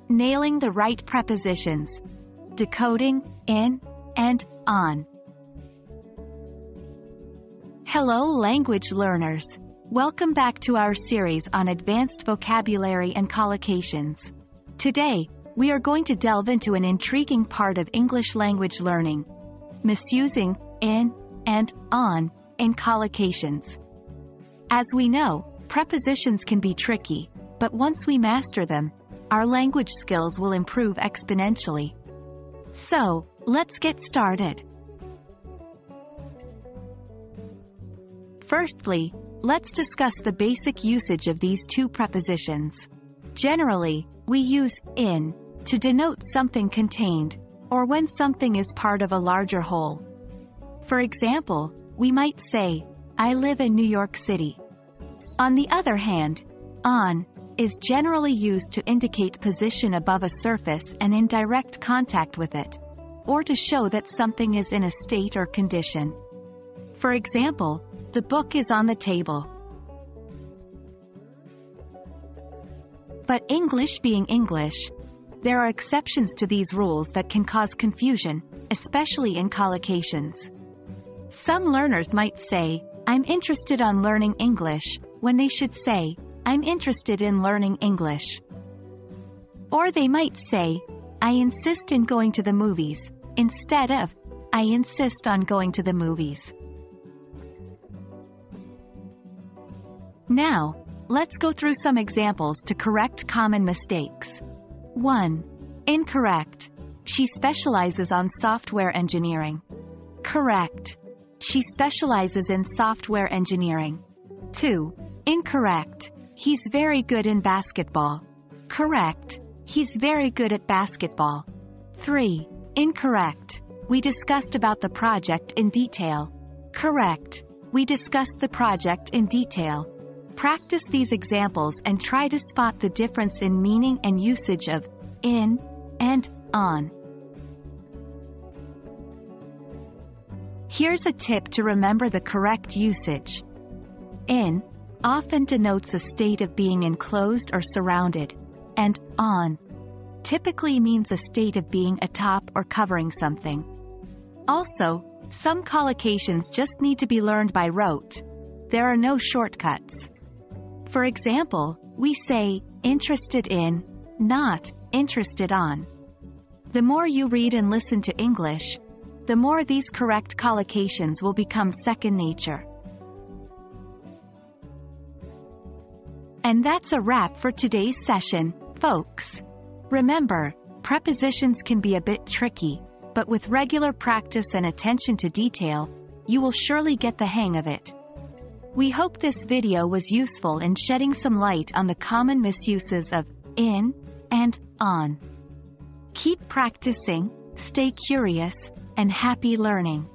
nailing the right prepositions, decoding in and on. Hello language learners. Welcome back to our series on advanced vocabulary and collocations. Today, we are going to delve into an intriguing part of English language learning: misusing in and on in collocations. As we know, prepositions can be tricky, but once we master them, our language skills will improve exponentially. So, let's get started. Firstly, let's discuss the basic usage of these two prepositions. Generally, we use in to denote something contained, or when something is part of a larger whole. For example, we might say, I live in New York City. On the other hand, on is generally used to indicate position above a surface and in direct contact with it, or to show that something is in a state or condition. For example, the book is on the table. But English being English, there are exceptions to these rules that can cause confusion, especially in collocations. Some learners might say, I'm interested in learning English, when they should say, I'm interested in learning English. Or they might say, I insist in going to the movies, instead of, I insist on going to the movies. Now, let's go through some examples to correct common mistakes. 1. Incorrect. She specializes on software engineering. Correct. She specializes in software engineering. 2. Incorrect. He's very good in basketball. Correct. He's very good at basketball. 3. Incorrect. We discussed about the project in detail. Correct. We discussed the project in detail. Practice these examples and try to spot the difference in meaning and usage of in and on. Here's a tip to remember the correct usage. In often denotes a state of being enclosed or surrounded, and on typically means a state of being atop or covering something. Also, some collocations just need to be learned by rote. There are no shortcuts. For example, we say, interested in, not interested on. The more you read and listen to English, the more these correct collocations will become second nature. And that's a wrap for today's session, folks. Remember, prepositions can be a bit tricky, but with regular practice and attention to detail, you will surely get the hang of it. We hope this video was useful in shedding some light on the common misuses of in and on. Keep practicing, stay curious, and happy learning.